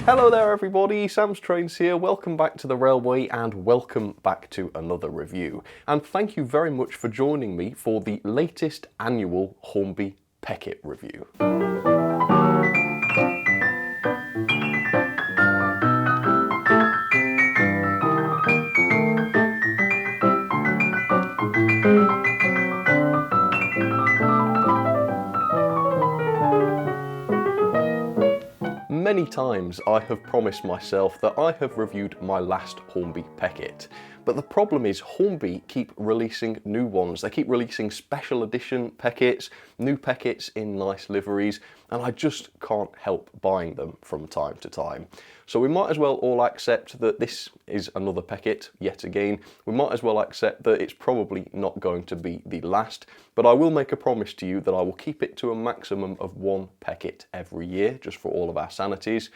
Hello there everybody, Sam's Trains here, welcome back to the Railway and welcome back to another review. And thank you very much for joining me for the latest annual Hornby Peckett review. Many times I have promised myself that I have reviewed my last Hornby Peckett, but the problem is Hornby keep releasing new ones. They keep releasing special edition Pecketts, new Pecketts in nice liveries, and I just can't help buying them from time to time. So we might as well all accept that this is another Peckett yet again. We might as well accept that it's probably not going to be the last, but I will make a promise to you that I will keep it to a maximum of one Peckett every year, just for all of our sanities.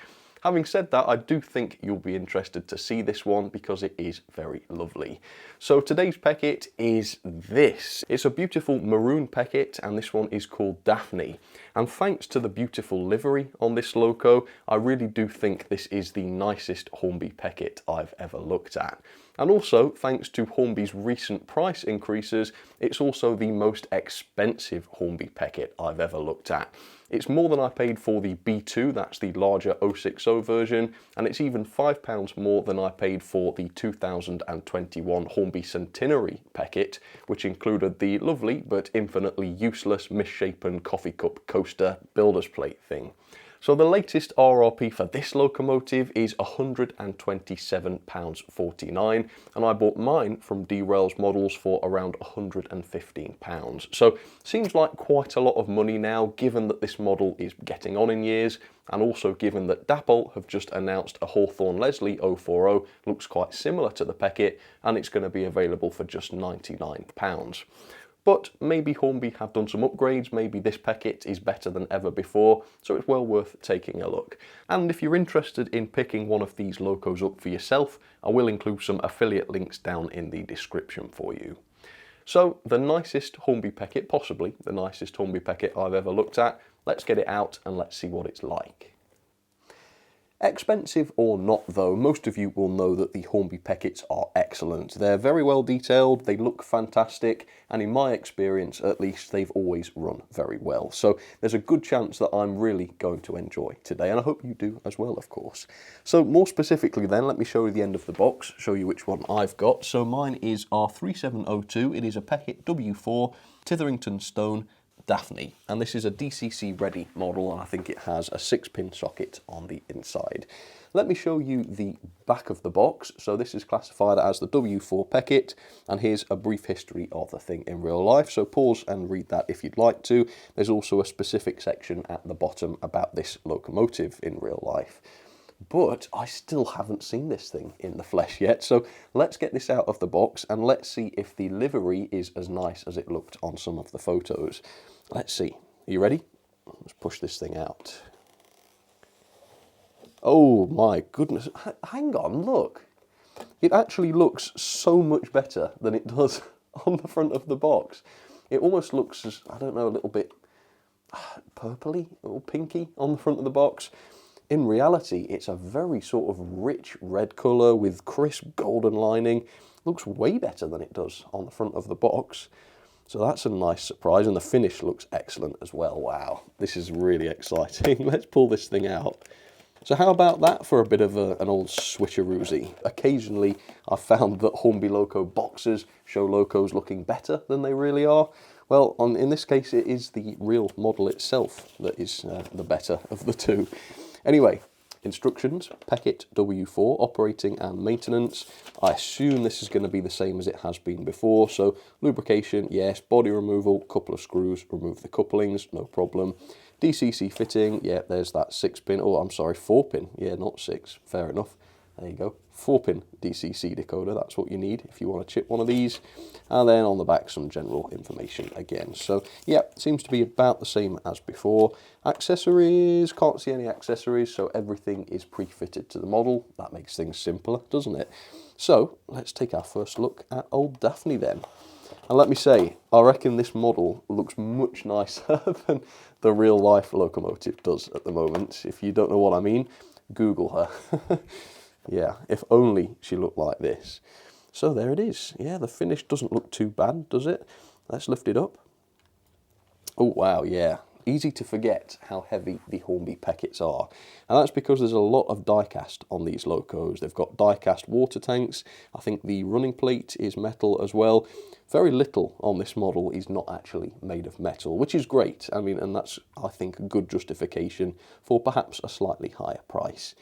Having said that, I do think you'll be interested to see this one because it is very lovely. So today's Peckett is this. It's a beautiful maroon Peckett and this one is called Daphne. And thanks to the beautiful livery on this loco, I really do think this is the nicest Hornby Peckett I've ever looked at. And also, thanks to Hornby's recent price increases, it's also the most expensive Hornby Peckett I've ever looked at. It's more than I paid for the B2, that's the larger 060 version, and it's even £5 more than I paid for the 2021 Hornby Centenary Peckett, which included the lovely but infinitely useless misshapen coffee cup coaster builder's plate thing. So the latest RRP for this locomotive is £127.49 and I bought mine from D-Rails Models for around £115. So seems like quite a lot of money now, given that this model is getting on in years, and also given that Dapol have just announced a Hawthorne Leslie 040 looks quite similar to the Peckett and it's going to be available for just £99. But maybe Hornby have done some upgrades, maybe this Peckett is better than ever before, so it's well worth taking a look. And if you're interested in picking one of these locos up for yourself, I will include some affiliate links down in the description for you. So the nicest Hornby Peckett, possibly the nicest Hornby Peckett I've ever looked at, let's get it out and let's see what it's like. Expensive or not though, most of you will know that the Hornby Pecketts are excellent. They're very well detailed, they look fantastic, and in my experience at least, they've always run very well. So there's a good chance that I'm really going to enjoy today, and I hope you do as well, of course. So more specifically then, let me show you the end of the box, show you which one I've got. So mine is R3702, it is a Peckett W4 Titherington Stone Daphne, and this is a DCC ready model and I think it has a 6-pin socket on the inside. Let me show you the back of the box. So this is classified as the W4 Peckett, and here's a brief history of the thing in real life, so pause and read that if you'd like to. There's also a specific section at the bottom about this locomotive in real life. But I still haven't seen this thing in the flesh yet, so let's get this out of the box and let's see if the livery is as nice as it looked on some of the photos. Let's see. Are you ready? Let's push this thing out. Oh my goodness. Hang on, look. It actually looks so much better than it does on the front of the box. It almost looks, I don't know, a little bit purpley or pinky on the front of the box. In reality, it's a very sort of rich red colour with crisp golden lining. Looks way better than it does on the front of the box. So that's a nice surprise, and the finish looks excellent as well. Wow, this is really exciting. Let's pull this thing out. So how about that for a bit of an old switcheroozy? Occasionally I've found that Hornby Loco boxes show locos looking better than they really are. Well, in this case it is the real model itself that is the better of the two. Anyway, instructions, Peckett W4, operating and maintenance. I assume this is going to be the same as it has been before. So lubrication, yes. Body removal, couple of screws, remove the couplings, no problem. DCC fitting, yeah, there's that 6-pin, oh, I'm sorry, 4-pin, yeah, not 6, fair enough. There you go, 4-pin DCC decoder, that's what you need if you want to chip one of these. And then on the back, some general information again. So, yeah, seems to be about the same as before. Accessories, can't see any accessories, so everything is pre-fitted to the model. That makes things simpler, doesn't it? So, let's take our first look at old Daphne then. And let me say, I reckon this model looks much nicer than the real life locomotive does at the moment, if you don't know what I mean. Google her. Yeah, if only she looked like this. So there it is. Yeah, the finish doesn't look too bad, does it? Let's lift it up. Oh, wow, yeah. Easy to forget how heavy the Hornby Peckets are. And that's because there's a lot of die-cast on these locos. They've got die-cast water tanks. I think the running plate is metal as well. Very little on this model is not actually made of metal, which is great. I mean, and that's, I think, a good justification for perhaps a slightly higher price.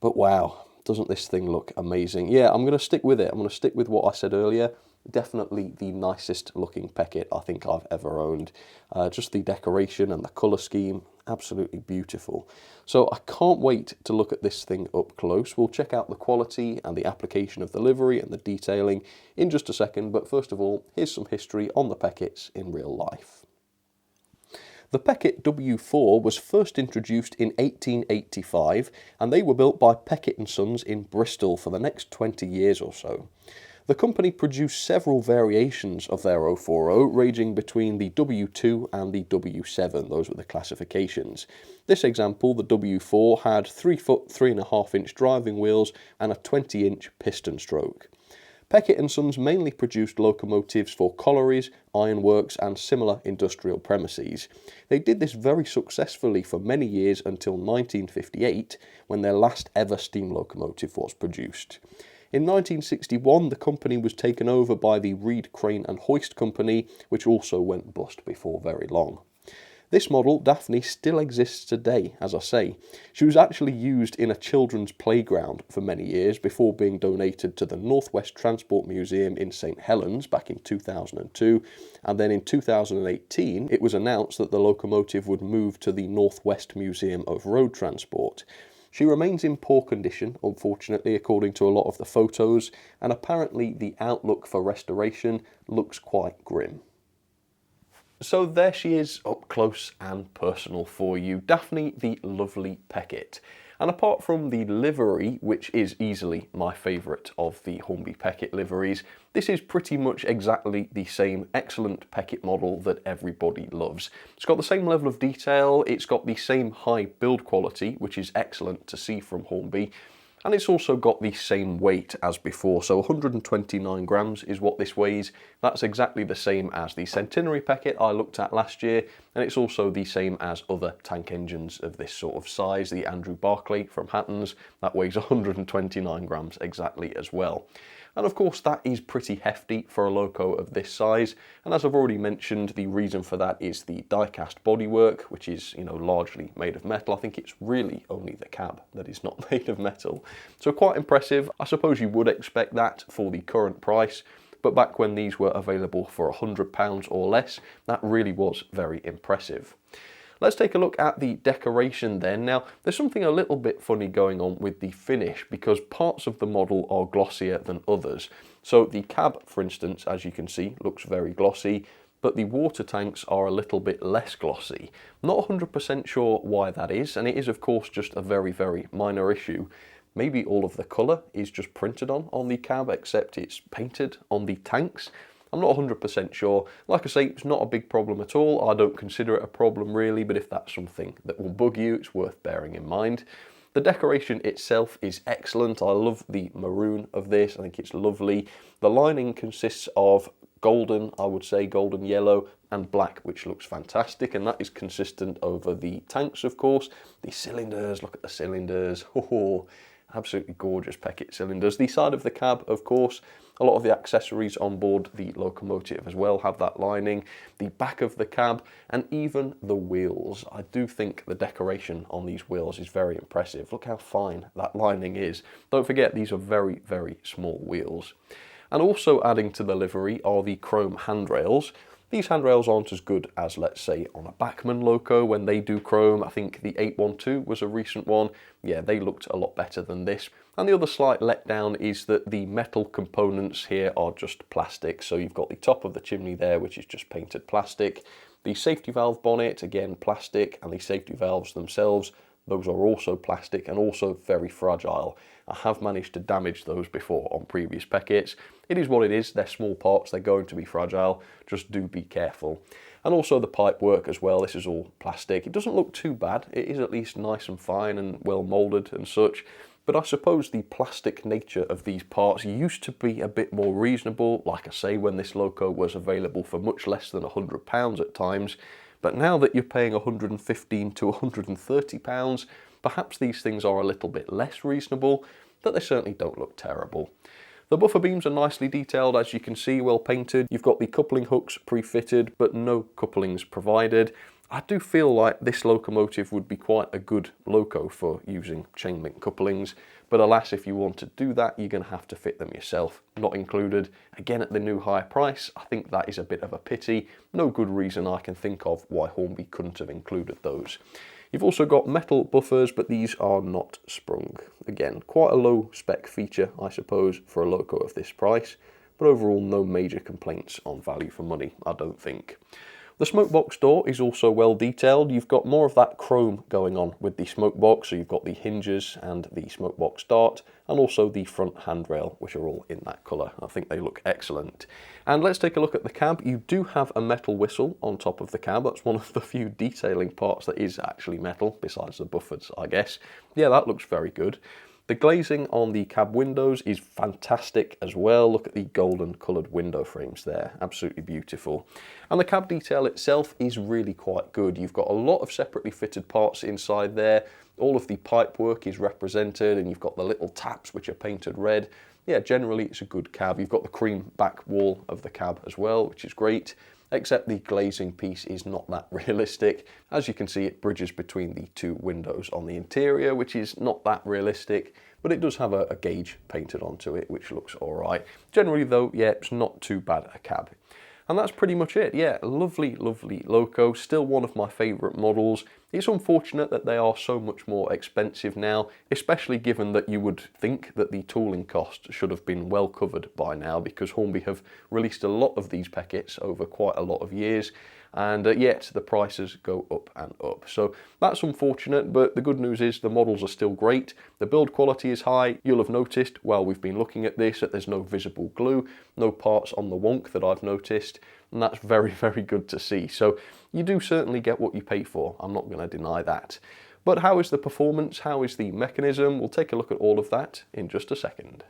But wow, doesn't this thing look amazing? Yeah, I'm going to stick with it. I'm going to stick with what I said earlier. Definitely the nicest looking Peckett I think I've ever owned. Just the decoration and the colour scheme, absolutely beautiful. So I can't wait to look at this thing up close. We'll check out the quality and the application of the livery and the detailing in just a second, but first of all, here's some history on the Pecketts in real life. The Peckett W4 was first introduced in 1885, and they were built by Peckett & Sons in Bristol for the next 20 years or so. The company produced several variations of their 040, ranging between the W2 and the W7, those were the classifications. This example, the W4, had 3 foot 3.5 inch driving wheels and a 20-inch piston stroke. Peckett & Sons mainly produced locomotives for collieries, ironworks and similar industrial premises. They did this very successfully for many years until 1958, when their last ever steam locomotive was produced. In 1961, the company was taken over by the Reed Crane and Hoist Company, which also went bust before very long. This model, Daphne, still exists today, as I say. She was actually used in a children's playground for many years before being donated to the Northwest Transport Museum in St Helens back in 2002, and then in 2018 it was announced that the locomotive would move to the Northwest Museum of Road Transport. She remains in poor condition, unfortunately, according to a lot of the photos, and apparently the outlook for restoration looks quite grim. So there she is, up close and personal for you, Daphne the lovely Peckett. And apart from the livery, which is easily my favourite of the Hornby Peckett liveries, this is pretty much exactly the same excellent Peckett model that everybody loves. It's got the same level of detail, it's got the same high build quality, which is excellent to see from Hornby, and it's also got the same weight as before, so 129 grams is what this weighs. That's exactly the same as the Centenary Peckett I looked at last year, and it's also the same as other tank engines of this sort of size. The Andrew Barclay from Hattons, that weighs 129 grams exactly as well. And of course that is pretty hefty for a loco of this size, and as I've already mentioned, the reason for that is the die-cast bodywork, which is, largely made of metal. I think it's really only the cab that is not made of metal. So quite impressive. I suppose you would expect that for the current price, but back when these were available for £100 or less, that really was very impressive. Let's take a look at the decoration then. Now, there's something a little bit funny going on with the finish because parts of the model are glossier than others. So the cab, for instance, as you can see, looks very glossy, but the water tanks are a little bit less glossy. Not 100% sure why that is, and it is of course just a very, very minor issue. Maybe all of the colour is just printed on the cab, except it's painted on the tanks. I'm not 100% sure. Like I say, it's not a big problem at all. I don't consider it a problem really, but if that's something that will bug you, it's worth bearing in mind. The decoration itself is excellent. I love the maroon of this. I think it's lovely. The lining consists of golden, I would say golden yellow, and black, which looks fantastic, and that is consistent over the tanks, of course. The cylinders, look at the cylinders. Oh, absolutely gorgeous Peckett cylinders. The side of the cab, of course, a lot of the accessories on board the locomotive as well have that lining. The back of the cab and even the wheels. I do think the decoration on these wheels is very impressive. Look how fine that lining is. Don't forget, these are very, very small wheels. And also adding to the livery are the chrome handrails. These handrails aren't as good as, let's say, on a Bachmann loco when they do chrome. I think the 812 was a recent one. Yeah, they looked a lot better than this. And the other slight letdown is that the metal components here are just plastic. So you've got the top of the chimney there, which is just painted plastic. The safety valve bonnet, again, plastic, and the safety valves themselves, those are also plastic and also very fragile. I have managed to damage those before on previous Pecketts. It is what it is, they're small parts, they're going to be fragile, just do be careful. And also the pipe work as well, this is all plastic. It doesn't look too bad, it is at least nice and fine and well moulded and such. But I suppose the plastic nature of these parts used to be a bit more reasonable, like I say, when this loco was available for much less than £100 at times. But now that you're paying £115 to £130, perhaps these things are a little bit less reasonable, but they certainly don't look terrible. The buffer beams are nicely detailed, as you can see, well painted. You've got the coupling hooks pre-fitted, but no couplings provided. I do feel like this locomotive would be quite a good loco for using chain link couplings, but alas, if you want to do that, you're going to have to fit them yourself, not included. Again, at the new high price, I think that is a bit of a pity. No good reason I can think of why Hornby couldn't have included those. You've also got metal buffers, but these are not sprung. Again, quite a low spec feature, I suppose, for a loco of this price, but overall no major complaints on value for money, I don't think. The smoke box door is also well detailed. You've got more of that chrome going on with the smoke box, so you've got the hinges and the smoke box dart, and also the front handrail, which are all in that colour. I think they look excellent. And let's take a look at the cab. You do have a metal whistle on top of the cab. That's one of the few detailing parts that is actually metal, besides the buffers, I guess. Yeah, that looks very good. The glazing on the cab windows is fantastic as well. Look at the golden coloured window frames there, absolutely beautiful. And the cab detail itself is really quite good. You've got a lot of separately fitted parts inside there. All of the pipe work is represented, and you've got the little taps which are painted red. Yeah, generally it's a good cab. You've got the cream back wall of the cab as well, which is great. Except the glazing piece is not that realistic. As you can see, it bridges between the two windows on the interior, which is not that realistic, but it does have a gauge painted onto it, which looks all right. Generally though, yeah, it's not too bad a cab. And that's pretty much it. Yeah, lovely, lovely loco. Still one of my favourite models. It's unfortunate that they are so much more expensive now, especially given that you would think that the tooling cost should have been well covered by now, because Hornby have released a lot of these Pecketts over quite a lot of years, and yet the prices go up and up. So that's unfortunate, but the good news is the models are still great. The build quality is high. You'll have noticed while we've been looking at this that there's no visible glue, no parts on the wonk that I've noticed, and that's very, very good to see. So you do certainly get what you pay for, I'm not going to deny that. But how is the performance? How is the mechanism? We'll take a look at all of that in just a second.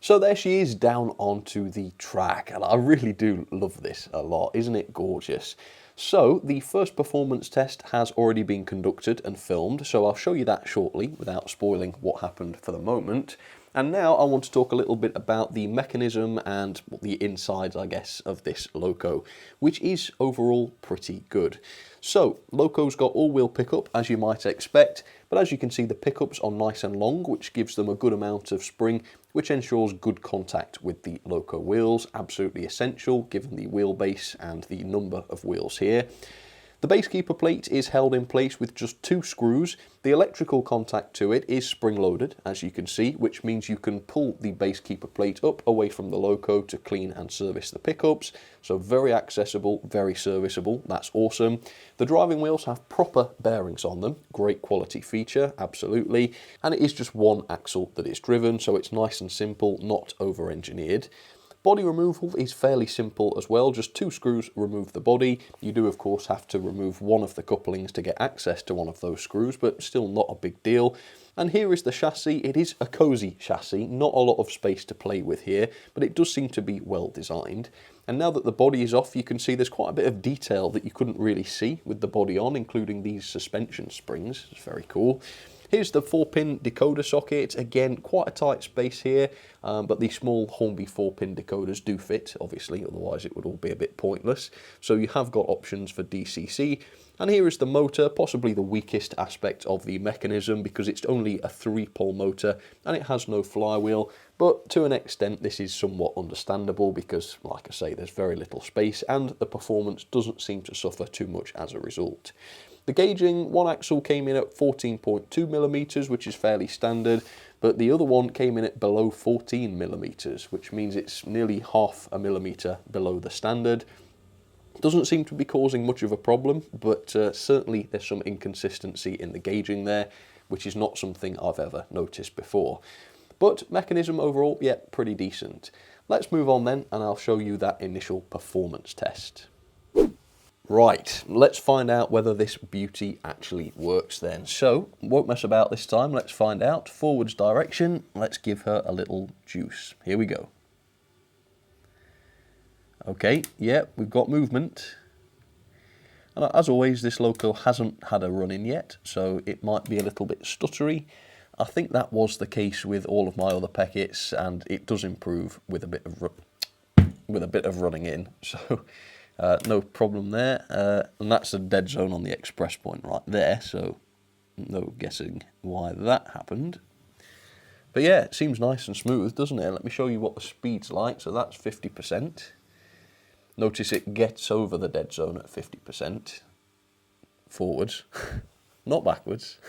So there she is down onto the track, and I really do love this a lot. Isn't it gorgeous? So the first performance test has already been conducted and filmed, so I'll show you that shortly without spoiling what happened for the moment. And now I want to talk a little bit about the mechanism and the insides, I guess, of this loco, which is overall pretty good. So, loco's got all-wheel pickup, as you might expect, but as you can see, the pickups are nice and long, which gives them a good amount of spring, which ensures good contact with the loco wheels, absolutely essential given the wheelbase and the number of wheels here. The base keeper plate is held in place with just 2 screws. The electrical contact to it is spring-loaded, as you can see, which means you can pull the base keeper plate up away from the loco to clean and service the pickups. So very accessible, very serviceable, that's awesome. The driving wheels have proper bearings on them, great quality feature, absolutely. And it is just one axle that is driven, so it's nice and simple, not over-engineered. Body removal is fairly simple as well, just 2 screws remove the body. You do of course have to remove one of the couplings to get access to one of those screws, but still not a big deal. And here is the chassis. It is a cosy chassis, not a lot of space to play with here, but it does seem to be well designed. And now that the body is off, you can see there's quite a bit of detail that you couldn't really see with the body on, including these suspension springs. It's very cool. Here's the 4-pin decoder socket. Again, quite a tight space here, but the small Hornby 4-pin decoders do fit, obviously, otherwise it would all be a bit pointless. So you have got options for DCC. And here is the motor, possibly the weakest aspect of the mechanism because it's only a 3-pole motor and it has no flywheel. But to an extent, this is somewhat understandable because, like I say, there's very little space and the performance doesn't seem to suffer too much as a result. The gauging, one axle came in at 14.2mm, which is fairly standard, but the other one came in at below 14mm, which means it's nearly half a millimetre below the standard. Doesn't seem to be causing much of a problem, but certainly there's some inconsistency in the gauging there, which is not something I've ever noticed before. But mechanism overall, yeah, pretty decent. Let's move on then, and I'll show you that initial performance test. Right, let's find out whether this beauty actually works then. So, won't mess about this time, let's find out. Forwards direction, let's give her a little juice. Here we go. Okay, yeah, we've got movement. And as always, this loco hasn't had a run-in yet, so it might be a little bit stuttery. I think that was the case with all of my other Peckets, and it does improve with a bit of running in. So no problem there. And that's a dead zone on the express point right there, so no guessing why that happened. But yeah, it seems nice and smooth, doesn't it? Let me show you what the speed's like. So that's 50%. Notice it gets over the dead zone at 50%. Forwards, not backwards.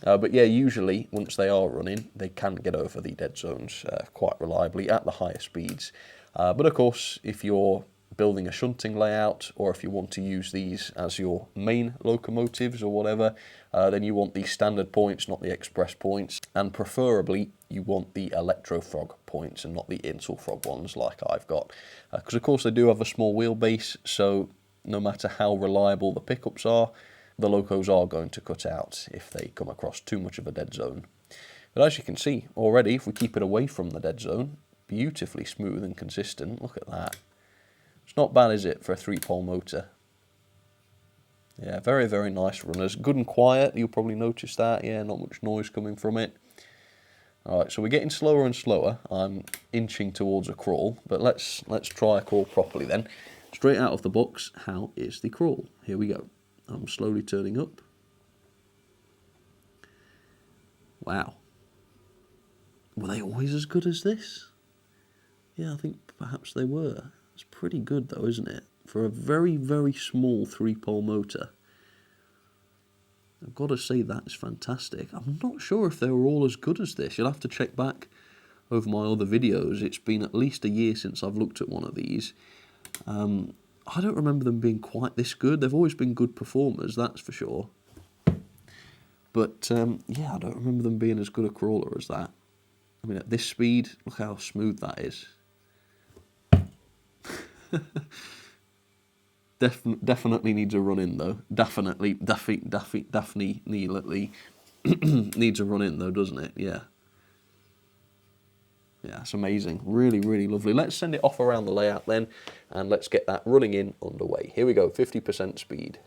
But yeah, usually once they are running, they can get over the dead zones quite reliably at the higher speeds. But of course, if you're building a shunting layout, or if you want to use these as your main locomotives or whatever, then you want the standard points, not the express points, and preferably you want the Electrofrog points and not the Insulfrog ones like I've got. Because of course they do have a small wheelbase, so no matter how reliable the pickups are, the locos are going to cut out if they come across too much of a dead zone. But as you can see already, if we keep it away from the dead zone, beautifully smooth and consistent. Look at that. It's not bad, is it, for a 3-pole motor? Yeah, very, very nice runners. Good and quiet, you'll probably notice that. Yeah, not much noise coming from it. Alright, so we're getting slower and slower. I'm inching towards a crawl, but let's try a crawl properly then. Straight out of the box, how is the crawl? Here we go. I'm slowly turning up. Wow. Were they always as good as this? Yeah, I think perhaps they were. It's pretty good though, isn't it? For a very, very small 3-pole motor. I've got to say that is fantastic. I'm not sure if they were all as good as this. You'll have to check back over my other videos. It's been at least a year since I've looked at one of these. I don't remember them being quite this good. They've always been good performers, that's for sure. But yeah, I don't remember them being as good a crawler as that. I mean, at this speed, look how smooth that is. Definitely needs a run in though. Daphne needs a run in though, doesn't it? Yeah. Yeah, it's amazing. Really, really lovely. Let's send it off around the layout then, and let's get that running in underway. Here we go, 50% speed.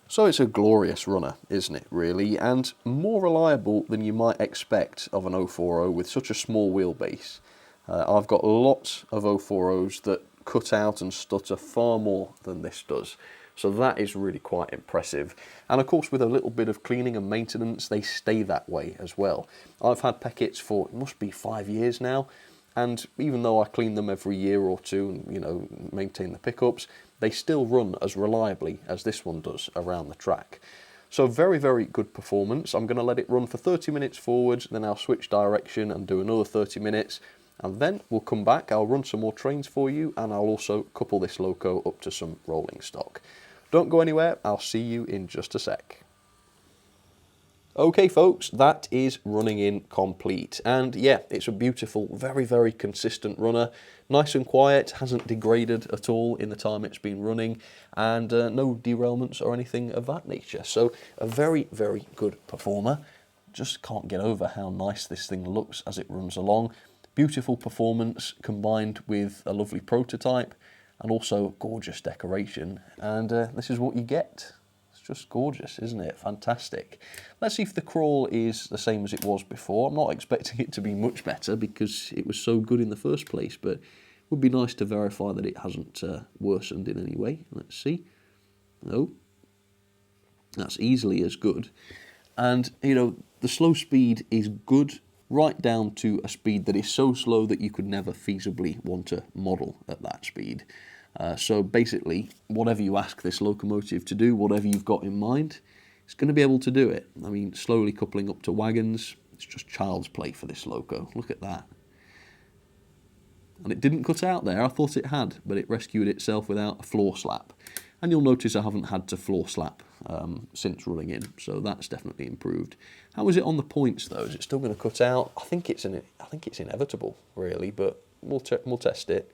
So it's a glorious runner, isn't it, really? And more reliable than you might expect of an 040 with such a small wheelbase. I've got lots of 040s that cut out and stutter far more than this does. So that is really quite impressive. And of course, with a little bit of cleaning and maintenance, they stay that way as well. I've had Peckets for, it must be 5 years now, and even though I clean them every year or two and, you know, maintain the pickups, they still run as reliably as this one does around the track. So very, very good performance. I'm going to let it run for 30 minutes forwards, then I'll switch direction and do another 30 minutes. And then we'll come back, I'll run some more trains for you, and I'll also couple this loco up to some rolling stock. Don't go anywhere, I'll see you in just a sec. Okay folks, that is running in complete. And yeah, it's a beautiful, very, very consistent runner. Nice and quiet, hasn't degraded at all in the time it's been running, and no derailments or anything of that nature. So a very, very good performer. Just can't get over how nice this thing looks as it runs along. Beautiful performance combined with a lovely prototype and also gorgeous decoration. And this is what you get. It's just gorgeous, isn't it? Fantastic. Let's see if the crawl is the same as it was before. I'm not expecting it to be much better because it was so good in the first place, but it would be nice to verify that it hasn't worsened in any way. Let's see. No. That's easily as good. And, you know, the slow speed is good right down to a speed that is so slow that you could never feasibly want to model at that speed. So basically, whatever you ask this locomotive to do, whatever you've got in mind, it's going to be able to do it. I mean, slowly coupling up to wagons, it's just child's play for this loco. Look at that. And it didn't cut out there, I thought it had, but it rescued itself without a floor slap. And you'll notice I haven't had to floor slap since running in, so that's definitely improved. How is it on the points though? Is it still going to cut out? I think it's inevitable, really, but we'll test it.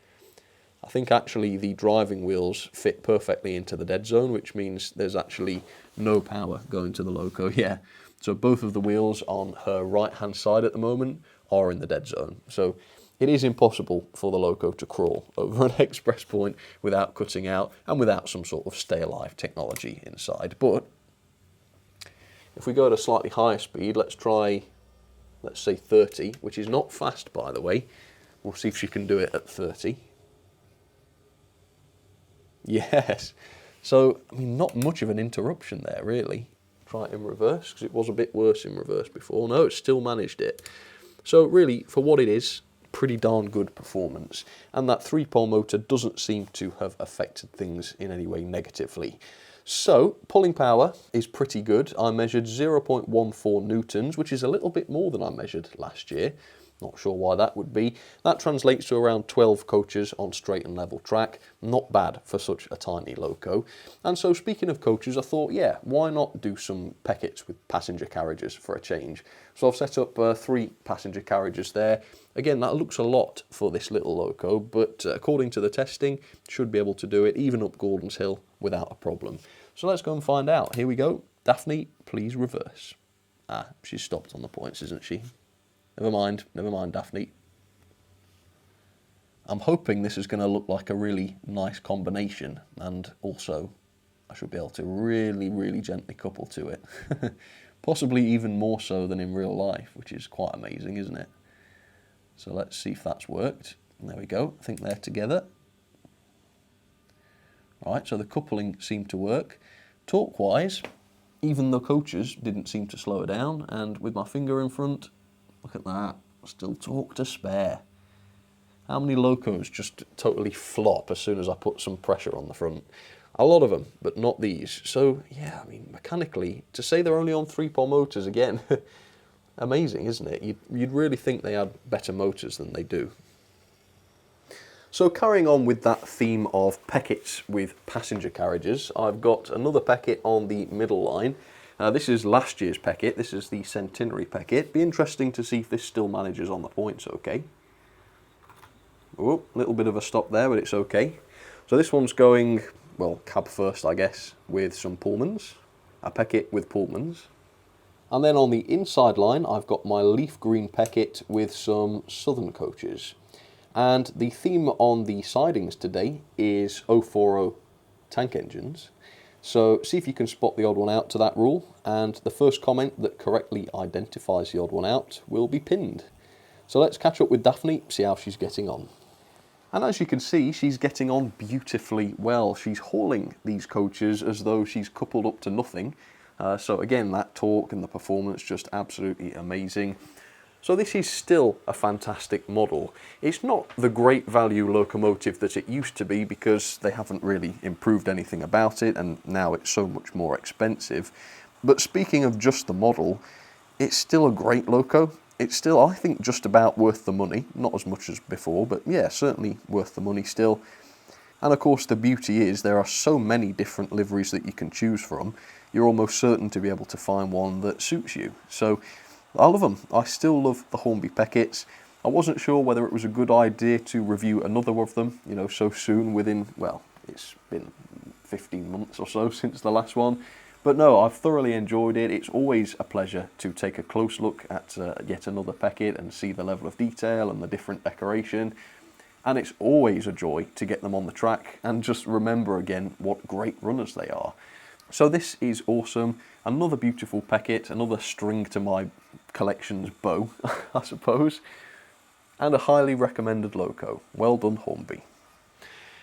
I think actually the driving wheels fit perfectly into the dead zone, which means there's actually no power going to the Loco. Yeah, so both of the wheels on her right-hand side at the moment are in the dead zone. So it is impossible for the Loco to crawl over an express point without cutting out and without some sort of stay alive technology inside. But if we go at a slightly higher speed, let's try, let's say 30, which is not fast, by the way. We'll see if she can do it at 30. Yes. So, I mean, not much of an interruption there, really. Try it in reverse, because it was a bit worse in reverse before. No, it still managed it. So, really, for what it is, pretty darn good performance. And that 3-pole motor doesn't seem to have affected things in any way negatively. So, pulling power is pretty good. I measured 0.14 newtons, which is a little bit more than I measured last year. Not sure why that would be. That translates to around 12 coaches on straight and level track. Not bad for such a tiny Loco. And so speaking of coaches, I thought, yeah, why not do some Pecketts with passenger carriages for a change? So I've set up 3 passenger carriages there. Again, that looks a lot for this little Loco, but according to the testing, should be able to do it even up Gordon's Hill without a problem. So let's go and find out. Here we go. Daphne, please reverse. Ah, she's stopped on the points, isn't she? Never mind, Daphne. I'm hoping this is going to look like a really nice combination, and also I should be able to really, really gently couple to it. Possibly even more so than in real life, which is quite amazing, isn't it? So let's see if that's worked. And there we go, I think they're together. Right, so the coupling seemed to work. Torque-wise, even the coaches didn't seem to slow down, and with my finger in front, look at that, still torque to spare. How many Locos just totally flop as soon as I put some pressure on the front? A lot of them, but not these. So, yeah, I mean, mechanically, to say they're only on 3-pole motors, again, amazing, isn't it? You'd really think they had better motors than they do. So carrying on with that theme of Pecketts with passenger carriages, I've got another Peckett on the middle line. This is last year's Peckett, this is the Centenary Peckett. Be interesting to see if this still manages on the points okay. Oh, a little bit of a stop there, but it's okay. So this one's going, well, cab first, I guess, with some Pullmans. A Peckett with Pullmans. And then on the inside line, I've got my leaf green Peckett with some Southern coaches. And the theme on the sidings today is 040 tank engines. So see if you can spot the odd one out to that rule, and the first comment that correctly identifies the odd one out will be pinned. So let's catch up with Daphne, see how she's getting on. And as you can see, she's getting on beautifully well. She's hauling these coaches as though she's coupled up to nothing. So again, that torque and the performance just absolutely amazing. So this is still a fantastic model. It's not the great value locomotive that it used to be because they haven't really improved anything about it and now it's so much more expensive. But speaking of just the model, it's still a great loco. It's still, I think, just about worth the money. Not as much as before, but yeah, certainly worth the money still. And of course the beauty is there are so many different liveries that you can choose from. You're almost certain to be able to find one that suits you. So I love them. I still love the Hornby Pecketts. I wasn't sure whether it was a good idea to review another of them, you know, so soon within, well, it's been 15 months or so since the last one. But no, I've thoroughly enjoyed it. It's always a pleasure to take a close look at yet another Peckett and see the level of detail and the different decoration. And it's always a joy to get them on the track and just remember again what great runners they are. So this is awesome. Another beautiful Peckett, another string to my collection's bow, I suppose. And a highly recommended loco. Well done, Hornby.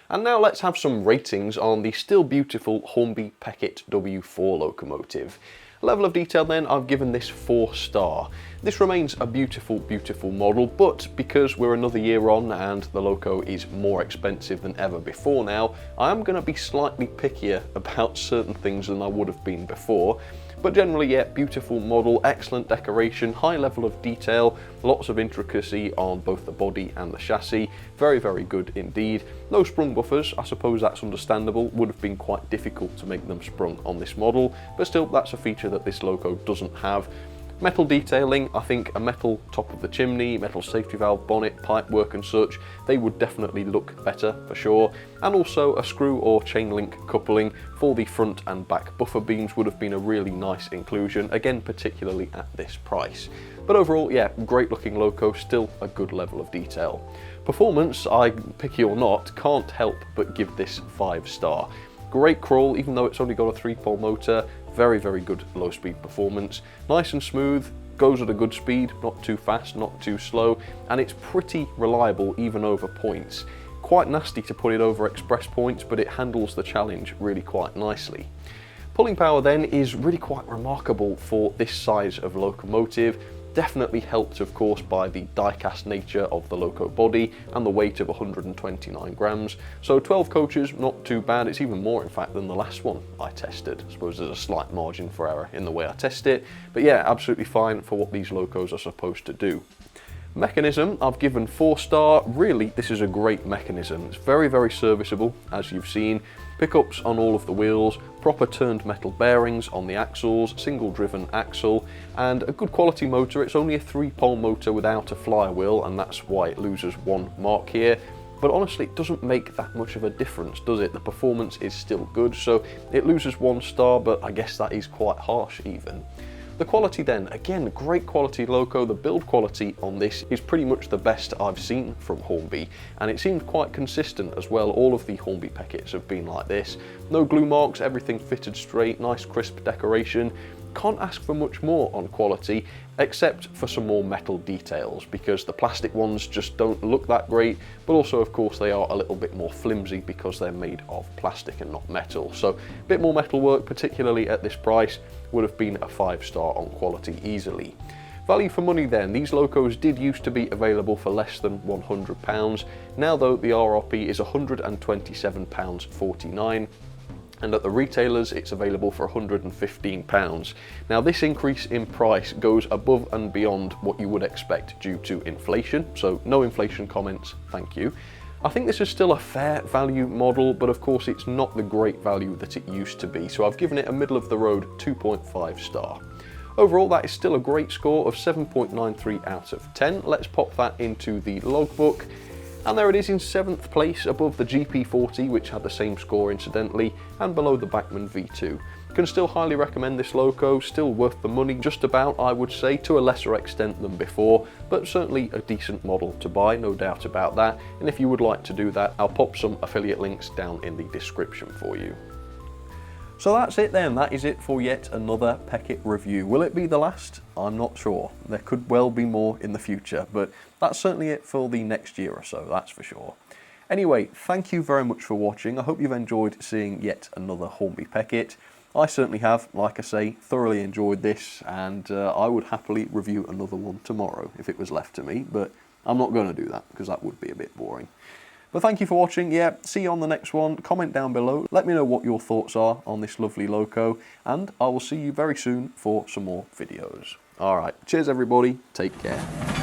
And now let's have some ratings on the still beautiful Hornby Peckett W4 locomotive. Level of detail then, I've given this 4-star. This remains a beautiful, beautiful model, but because we're another year on and the loco is more expensive than ever before now, I am going to be slightly pickier about certain things than I would have been before. But generally, yeah, beautiful model, excellent decoration, high level of detail, lots of intricacy on both the body and the chassis. Very, very good indeed. No sprung buffers, I suppose that's understandable. Would have been quite difficult to make them sprung on this model, but still, that's a feature that this loco doesn't have. Metal detailing, I think a metal top of the chimney, metal safety valve, bonnet, pipe work and such, they would definitely look better for sure. And also a screw or chain link coupling for the front and back buffer beams would have been a really nice inclusion, again particularly at this price. But overall, yeah, great looking loco, still a good level of detail. Performance, I, picky or not, can't help but give this 5-star. Great crawl, even though it's only got a 3-pole motor, very, very good low speed performance. Nice and smooth, goes at a good speed, not too fast, not too slow, and it's pretty reliable even over points. Quite nasty to put it over express points, but it handles the challenge really quite nicely. Pulling power then is really quite remarkable for this size of locomotive. Definitely helped of course by the die-cast nature of the loco body and the weight of 129 grams. So 12 coaches, not too bad. It's even more in fact than the last one I tested. I suppose there's a slight margin for error in the way I test it, but yeah, absolutely fine for what these locos are supposed to do. Mechanism, I've given 4-star. Really, this is a great mechanism. It's very, very serviceable, as you've seen. Pickups on all of the wheels, proper turned metal bearings on the axles, single driven axle, and a good quality motor. It's only a 3-pole motor without a flywheel, and that's why it loses 1 mark here. But honestly, it doesn't make that much of a difference, does it? The performance is still good, so it loses 1 star, but I guess that is quite harsh even. The quality then, again, great quality loco. The build quality on this is pretty much the best I've seen from Hornby, and it seemed quite consistent as well. All of the Hornby Peckets have been like this. No glue marks, everything fitted straight, nice crisp decoration. Can't ask for much more on quality, except for some more metal details, because the plastic ones just don't look that great, but also of course they are a little bit more flimsy because they're made of plastic and not metal. So a bit more metal work, particularly at this price, would have been a 5-star on quality easily. Value for money then, these locos did used to be available for less than £100. Now though, the RRP is £127.49. and at the retailers it's available for £115. Now this increase in price goes above and beyond what you would expect due to inflation, so no inflation comments, thank you. I think this is still a fair value model, but of course it's not the great value that it used to be, so I've given it a middle of the road 2.5 star. Overall, that is still a great score of 7.93 out of 10. Let's pop that into the logbook. And there it is in 7th place above the GP40, which had the same score incidentally, and below the Bachmann V2. Can still highly recommend this loco, still worth the money just about, I would say, to a lesser extent than before, but certainly a decent model to buy, no doubt about that. And if you would like to do that, I'll pop some affiliate links down in the description for you. So that's it then, that is it for yet another Peckett review. Will it be the last? I'm not sure. There could well be more in the future, but that's certainly it for the next year or so, that's for sure. Anyway, thank you very much for watching. I hope you've enjoyed seeing yet another Hornby Peckett. I certainly have, like I say, thoroughly enjoyed this, and I would happily review another one tomorrow if it was left to me, but I'm not going to do that because that would be a bit boring. But thank you for watching. Yeah, see you on the next one. Comment down below. Let me know what your thoughts are on this lovely loco, and I will see you very soon for some more videos. All right, cheers everybody. Take care.